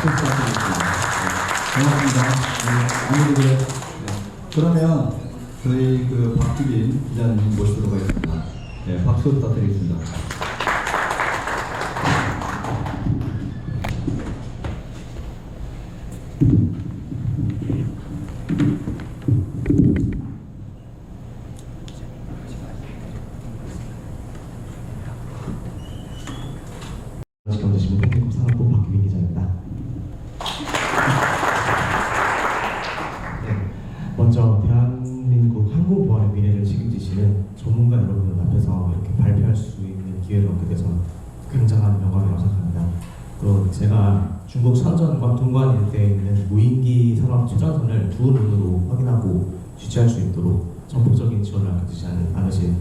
박수 부탁드리겠습니다. 고맙습니다. 아무래도 그러면 저희 그 박주빈 기자님 모시도록 하겠습니다. 네, 박수 부탁드리겠습니다. 경제신문 팬클럽 산업부 박규빈 기자입니다. 네, 먼저 대한민국 항공보안의 미래를 책임지시는 전문가 여러분 앞에서 이렇게 발표할 수 있는 기회를 얻게 돼서 굉장한 영광이라고 생각합니다. 또 제가 중국 선전과 동관 일대에 있는 무인기 산업 최전선을 두 눈으로 확인하고 주시할 수 있도록 전폭적인 지원을 아껴주지 않으신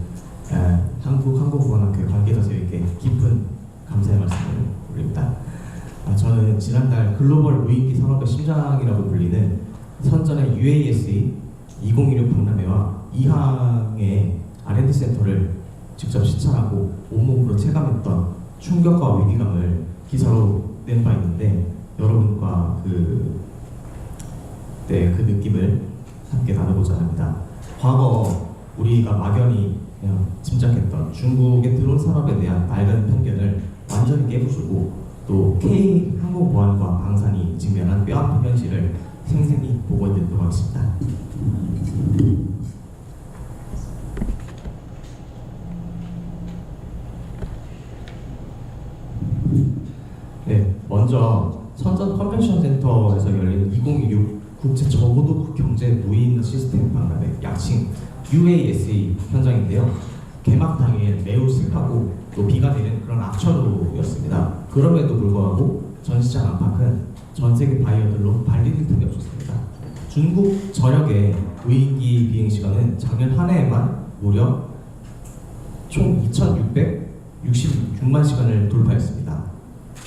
한국 항공보안학회 관계자들에게 깊은 감사의 말씀을 올립니다. 저는 지난달 글로벌 무인기 산업의 심장이라고 불리는 선전의 UASA 2016 박람회와 이항의 R&D 센터를 직접 시찰하고 온몸으로 체감했던 충격과 위기감을 기사로 낸 바 있는데 여러분과 그 느낌을 함께 나누고자 합니다. 과거 우리가 막연히 그냥 짐작했던 중국의 드론 산업에 대한 낡은 편견을 완전히 깨부수고 또 K 항공보안과 방산이 직면한 뼈아픈 현실을 생생히 보고해드리도록 하겠습니다. 네, 먼저 선전 컨벤션 센터에서 열린 2016 국제 저고도급 경제 무인 시스템 박람회, 약칭 UASA 현장인데요. 개막 당일 매우 습하고 또 비가 내리는 그런 악천후였습니다. 그럼에도 불구하고 전시장 안팎은 전 세계 바이어들로 발디딜 틈이 없었습니다. 중국 전역의 무인기 비행 시간은 작년 한 해에만 무려 총 2,666만 시간을 돌파했습니다.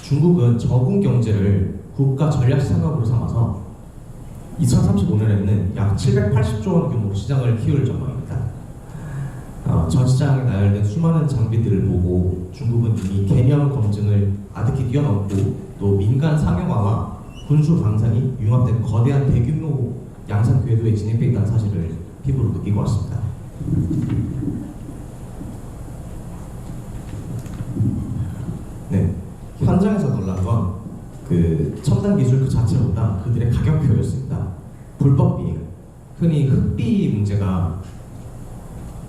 중국은 저군 경제를 국가 전략 상업으로 삼아서 2035년에는 약 780조 원 규모로 시장을 키울 전망입니다. 전시장에 나열된 수많은 장비들을 보고 중국은 이미 개념 검증을 아득히 뛰어넘고 또 민간 상용화와 군수 방산이 융합된 거대한 대규모 양산 궤도에 진입해 있다는 사실을 피부로 느끼고 왔습니다. 네, 현장에서 놀란 건 그 첨단 기술 그 자체보다 그들의 가격표였습니다. 불법 비행, 흔히 흑비 문제가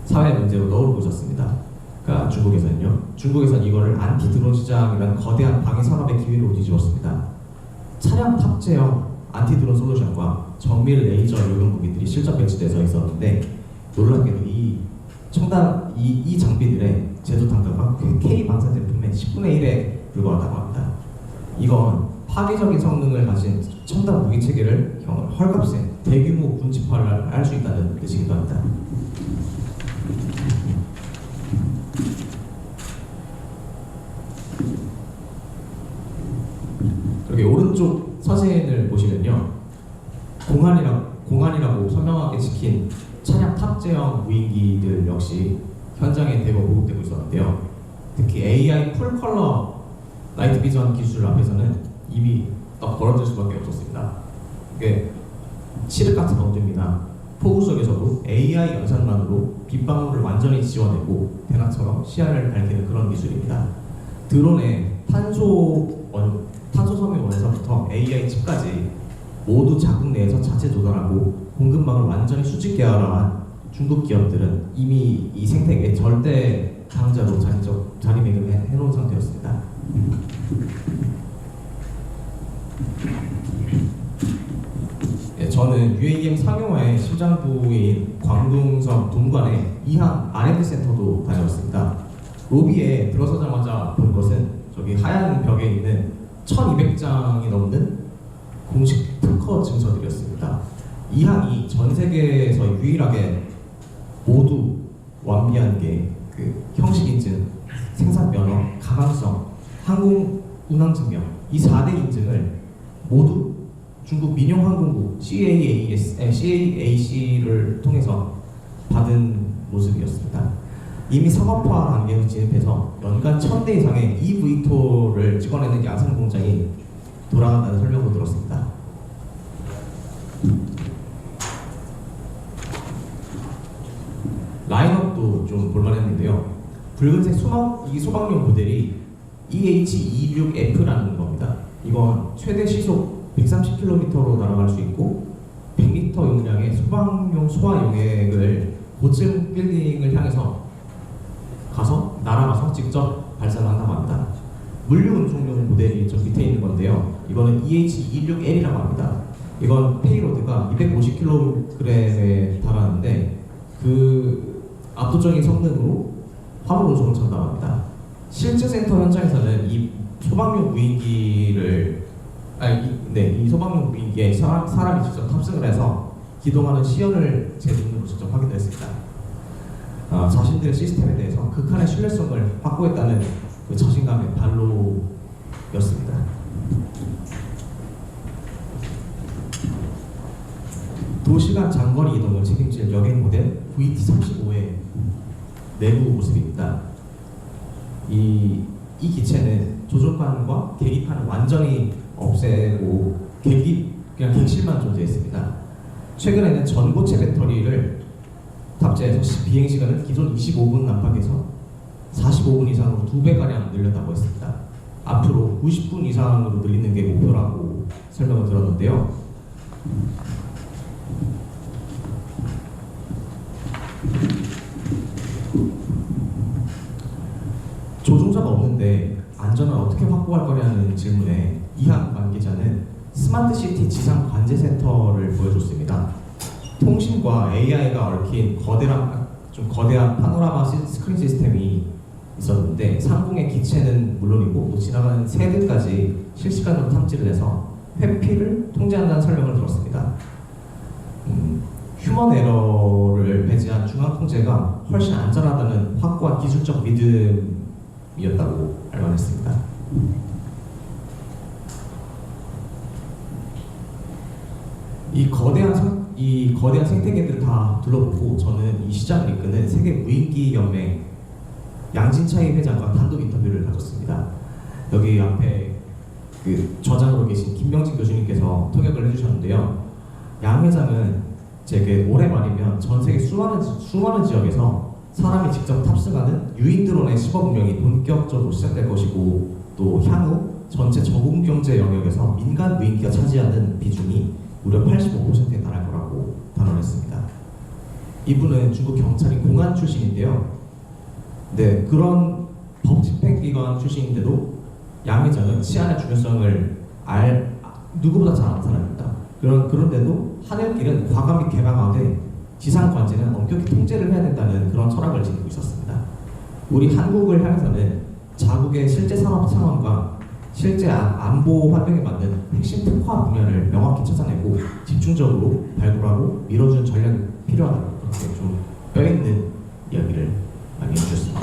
사회 문제로 넣어오고 있었습니다. 그러니까 중국에서는 이거를 안티 드론 시장이라는 거대한 방위 산업의 기회로 뒤집었습니다. 차량 탑재형 안티 드론 솔루션과 정밀 레이저 요격 무기들이 실전 배치돼서 있었는데 놀랍게도 이 장비들의 제조 단가가 K 방산 제품의 10분의 1에 불과하다고 합니다. 이건 파괴적인 성능을 가진 첨단 무기 체계를 헐값에 대규모 군집화를 할 수 있다는 뜻이기도 합니다. 여기 오른쪽 사진을 보시면요, 공안이라고 선명하게 찍힌 차량 탑재형 무인기들 역시 현장에 대거 보급되고 있었는데요. 특히 AI 풀 컬러 나이트 비전 기술 앞에서는 입이 딱 벌어질 수밖에 없었습니다. 이게 칠흑 같은 어둠이나 폭우 속에서도 AI 연산만으로 빗방울을 완전히 지워내고 대낮처럼 시야를 밝히는 그런 기술입니다. 드론의 탄소 섬유 원에서부터 AI 칩까지 모두 자국 내에서 자체 조달하고 공급망을 완전히 수직 계열화한 중국 기업들은 이미 이 생태계 절대 강자로 자리매김해 놓은 상태였습니다. 네, 저는 UAM 상용화의 심장부인 광둥성 동관의 이항 R&D 센터도 다녀왔습니다. 로비에 들어서자마자 본 것은 저기 하얀 벽에 있는 1,200장이 넘는 공식 특허 증서들이었습니다. 이 항이 전 세계에서 유일하게 모두 완비한 게 그 형식 인증, 생산 면허, 가망성, 항공 운항 증명 이 4대 인증을 모두 중국 민용항공국 CAAC를 통해서 받은 모습이었습니다. 이미 상업화 단계에 진입해서 연간 1,000대 이상의 EVTOL을 찍어내는 양산 공장이 나간다는 설명도 들었습니다. 라인업도 좀 볼만했는데요. 붉은색 이 소방용 모델이 EH26F라는 겁니다. 이건 최대 시속 130km로 날아갈 수 있고 100리터 용량의 소방용 소화 용액을 고층 빌딩을 향해서 날아가서 직접 발사를 한다고 합니다. 물류 운송용 모델이 저 밑에 있는 건데요. 이거는 EH26L이라고 합니다. 이건 페이로드가 250kg에 달하는데 그 압도적인 성능으로 화물 운송을 전담합니다. 실제 센터 현장에서는 이 소방용 무인기를 이 소방용 무인기에 사람이 직접 탑승을 해서 기동하는 시연을 제 눈으로 직접 확인했습니다. 자신들의 시스템에 대해서 극한의 신뢰성을 확보했다는 그 자신감의 발로였습니다. 도시간 장거리 이동을 책임질 여객 모델 VT35의 내부 모습입니다. 이 기체는 조종판과 계기판을 완전히 없애고 그냥 객실만 존재했습니다. 최근에는 전고체 배터리를 탑재해서 비행 시간을 기존 25분 안팎에서 45분 이상으로 2배가량 늘렸다고 했습니다. 앞으로 90분 이상으로 늘리는 게 목표라고 설명을 들었는데요. 조종사가 없는데 안전을 어떻게 확보할 거냐는 질문에 이한 관계자는 스마트시티 지상 관제센터를 보여줬습니다. 통신과 AI가 얽힌 거대한 파노라마 스크린 시스템이 있었는데 상공의 기체는 물론이고 또 지나가는 새들까지 실시간으로 탐지를 해서 회피를 통제한다는 설명을 들었습니다. 휴먼 에러를 배제한 중앙 통제가 훨씬 안전하다는 확고한 기술적 믿음이었다고 알만했습니다. 이 거대한 생태계들을 다 둘러보고 저는 이 시장을 이끄는 세계 무인기 연맹 양진차이 회장과 단독 인터뷰를 가졌습니다. 여기 앞에 그 저장으로 계신 김명진 교수님께서 통역을 해주셨는데요. 양 회장은 제게 올해 말이면 전 세계 수많은 지역에서 사람이 직접 탑승하는 유인 드론의 시범 운영이 본격적으로 시작될 것이고 또 향후 전체 저공 경제 영역에서 민간 무인기가 차지하는 비중이 무려 85%에 달할 거라고 단언했습니다. 이분은 중국 경찰인 공안 출신인데요. 네, 그런 법 집행기관 출신인데도 양 회장은 치안의 중요성을 누구보다 잘 아는 사람입니다. 그런데도 하늘길은 과감히 개방하되 지상 관제는 엄격히 통제를 해야 된다는 그런 철학을 지니고 있었습니다. 우리 한국을 향해서는 자국의 실제 산업 상황과 실제 안보 환경에 맞는 핵심 특화 분야를 명확히 찾아내고 집중적으로 발굴하고 밀어주는 전략이 필요하다고 그렇게 좀 뼈있는 이야기를 많이 해주셨습니다.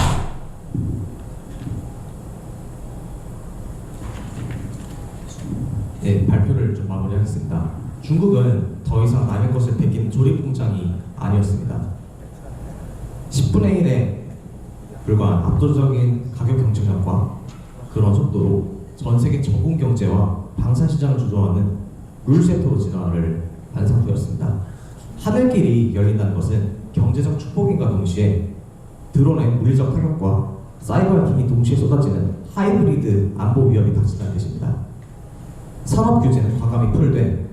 네, 발표를 좀 마무리하겠습니다. 중국은 더 이상 남의 것을 베끼는 조립 공장이 아니었습니다. 10분의 1에 불과한 압도적인 가격 경쟁력과 그런 속도로 전 세계 저공 경제와 방산 시장을 주도하는 룰세토로 진화를 한 상태였습니다. 하늘길이 열린다는 것은 경제적 축복인과 동시에 드론의 물리적 타격과 사이버 해킹이 동시에 쏟아지는 하이브리드 안보 위협이 닥친다는 뜻입니다. 산업 규제는 과감히 풀되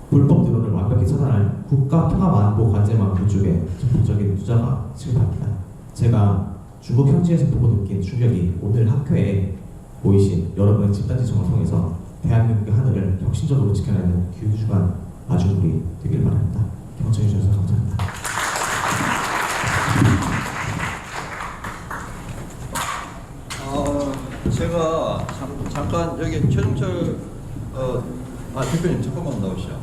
불법 드론을 완벽히 차단할 국가 평화안보 관제망 구축에 적극적인 투자가 시급합니다. 제가 중국 현지에서 보고 느낀 충격이 오늘 학회에 모이신 여러분의 집단지성을 통해서 대한민국의 하늘을 혁신적으로 지켜내는 귀중한 마중물이 되길 바랍니다. 경청해 주셔서 감사합니다. 제가 잠깐 여기 최종철 대표님 잠깐만 나오시죠.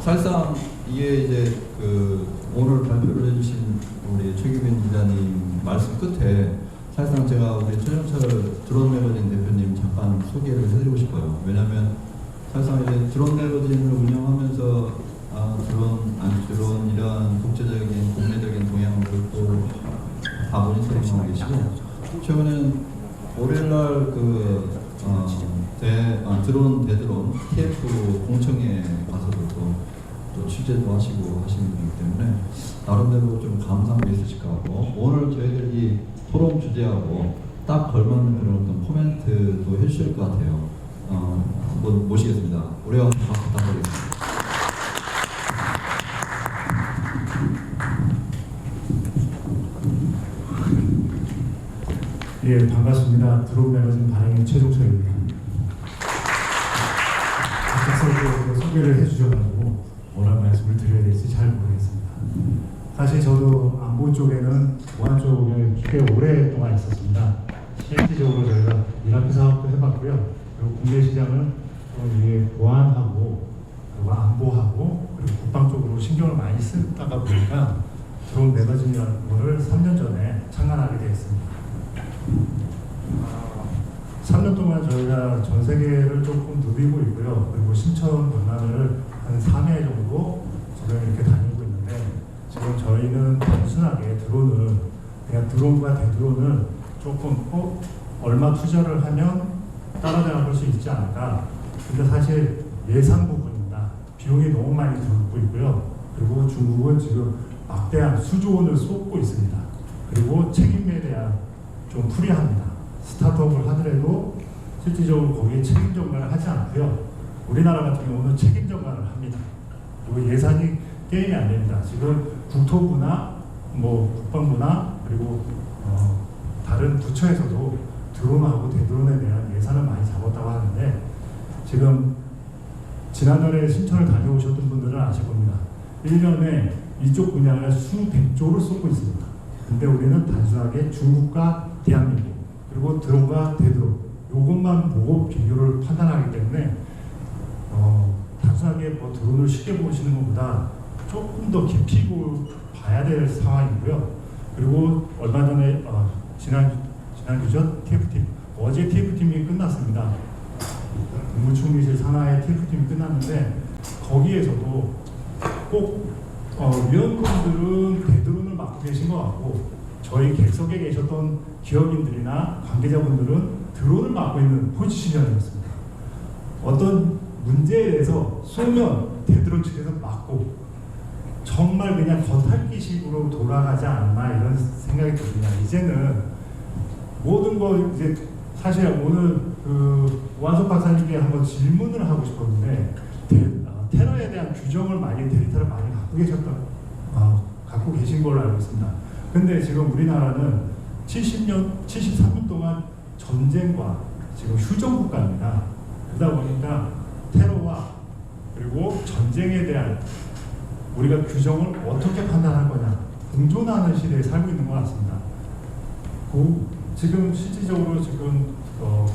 사실상 이게 이제 그 오늘 발표를 해주신 우리 최규빈 기자님 말씀 끝에 사실상 제가 우리 최종철 드론 매거진 대표님 잠깐 소개를 해드리고 싶어요. 왜냐하면 사실상 이제 드론 매거진을 운영하면서 드론 이런 국제적인 국내적인 동향을 또 다본인 설명하고 계시고 최근에 월요일날 드론 대드론 TF 공청회 가서도 또 취재도 하시고 하시는 분이기 때문에 나름대로 좀 감상도 있으실 것 같고, 오늘 저희들이 토론 주제하고 딱 걸맞는 그런 어떤 코멘트도 해주실 것 같아요. 한번 모시겠습니다. 우리와 부탁드리겠습니다. 예, 반갑습니다. 드론 매거진 발행인 최종철입니다. 앞서서 소개를 해주셔가지고 뭐라 말씀을 드려야 될지 잘 모르겠습니다. 사실 저도 안보 쪽에는 보안 쪽에 꽤 오랫동안 있었습니다. 실질적으로 저희가 이라크 사업도 해봤고요. 그리고 국내 시장은 이게 보안하고 그리고 안보하고 그리고 국방 쪽으로 신경을 많이 쓰다가 보니까 드론 매거진이라는 거를 3년 전에 창간하게 되었습니다. 3년 동안 저희가 전 세계를 조금 누비고 있고요. 그리고 신천 박람회를 한 3회 정도 지금 이렇게 다니고 있는데, 지금 저희는 단순하게 드론을 그냥 드론과 대드론을 조금 얼마 투자를 하면 따라잡을 수 있지 않을까. 근데 사실 예산 부분입니다. 비용이 너무 많이 들고 있고요. 그리고 중국은 지금 막대한 수조 원을 쏟고 있습니다. 그리고 책임에 대한 좀 불이합니다. 스타트업을 하더라도 실질적으로 거기에 책임 전가를 하지 않고요. 우리나라 같은 경우는 책임 전가를 합니다. 그리고 예산이 게임이 안 됩니다. 지금 국토부나 국방부나 그리고 다른 부처에서도 드론하고 대드론에 대한 예산을 많이 잡았다고 하는데, 지금 지난달에 신천을 다녀오셨던 분들은 아실 겁니다. 1년에 이쪽 분야에 수백조를 쏟고 있습니다. 근데 우리는 단순하게 중국과 대한민국 그리고 드론과 대드론 이것만 보고 비교를 판단하기 때문에 단순하게 드론을 쉽게 보시는 것보다 조금 더 깊이 봐야 될 상황이고요. 그리고 얼마 전에 지난주죠? TF팀 어제 TF팀이 끝났습니다. 국무총리실 산하의 TF팀이 끝났는데, 거기에서도 꼭 위원분들은 대드론을 맡고 계신 것 같고, 저희 객석에 계셨던 기업인들이나 관계자분들은 드론을 맡고 있는 포지션이었습니다. 어떤 문제에 대해서 쏘면 대드론 측에서 막고, 정말 그냥 겉핥기식으로 돌아가지 않나 이런 생각이 듭니다. 이제는 모든 거 이제 사실 오늘 오한석 박사님께 한번 질문을 하고 싶었는데, 테러에 대한 규정을 데이터를 많이 갖고 계신 걸로 알고 있습니다. 근데 지금 우리나라는 73년 동안 전쟁과 지금 휴전 국가입니다. 그러다 보니까 테러와 그리고 전쟁에 대한 우리가 규정을 어떻게 판단할 거냐, 공존하는 시대에 살고 있는 것 같습니다. 지금 실질적으로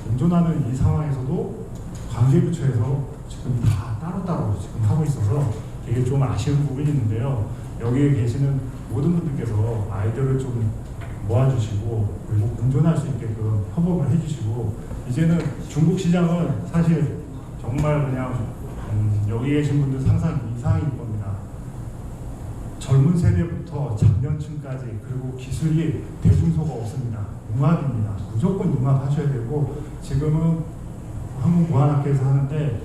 공존하는 이 상황에서도 관계부처에서 지금 다 따로따로 지금 하고 있어서 되게 좀 아쉬운 부분이 있는데요. 여기에 계시는 모든 분들께서 아이디어를 좀 모아주시고 그리고 공존할 수 있게끔 협업을 해주시고, 이제는 중국 시장은 사실 정말 그냥 여기 계신 분들 상상 이상일 겁니다. 젊은 세대부터 장년층까지, 그리고 기술이 대중소가 없습니다. 융합입니다. 무조건 융합하셔야 되고, 지금은 항공보안학회에서 하는데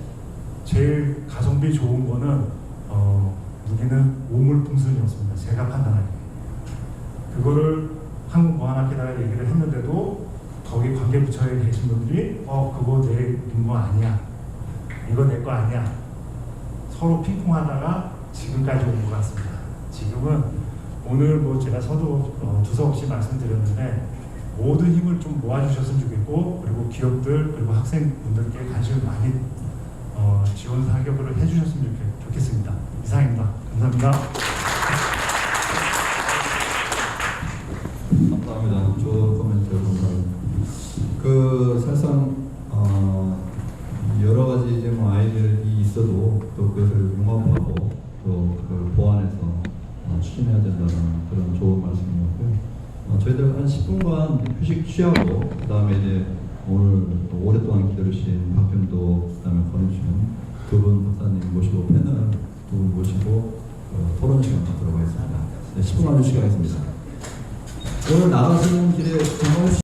제일 가성비 좋은 거는 무기는 오물풍선이었습니다. 제가 판단하기에. 그거를 항공보안학회에다가 얘기를 했는데도 거기 관계부처에 계신 분들이 그거 내 거 아니야, 이거 내 거 아니야, 서로 핑퐁하다가 지금까지 온 것 같습니다. 지금은 오늘 제가 두서없이 말씀드렸는데, 모든 힘을 좀 모아주셨으면 좋겠고, 그리고 기업들 그리고 학생분들께 관심을 많이 지원 사격을 해주셨으면 좋겠습니다. 이상입니다. 감사합니다. 감사합니다. 좋은 코멘트 감사합니다. 사실상 여러 가지 이제 아이들이 있어도 또 그것을 융합하고 또 그걸 보완해서 추진해야 된다는 그런 좋은 말씀이었고요. 저희들 한 10분간 휴식 취하고 그 다음에 이제 오늘 오랫동안 기다리신 박현도 그다음에 권유준 두 분 박사님 모시고 패널 두 분 모시고 토론 시간 갖도록 하겠습니다. 네, 10분간 휴식하겠습니다. 오늘 나가시는 길에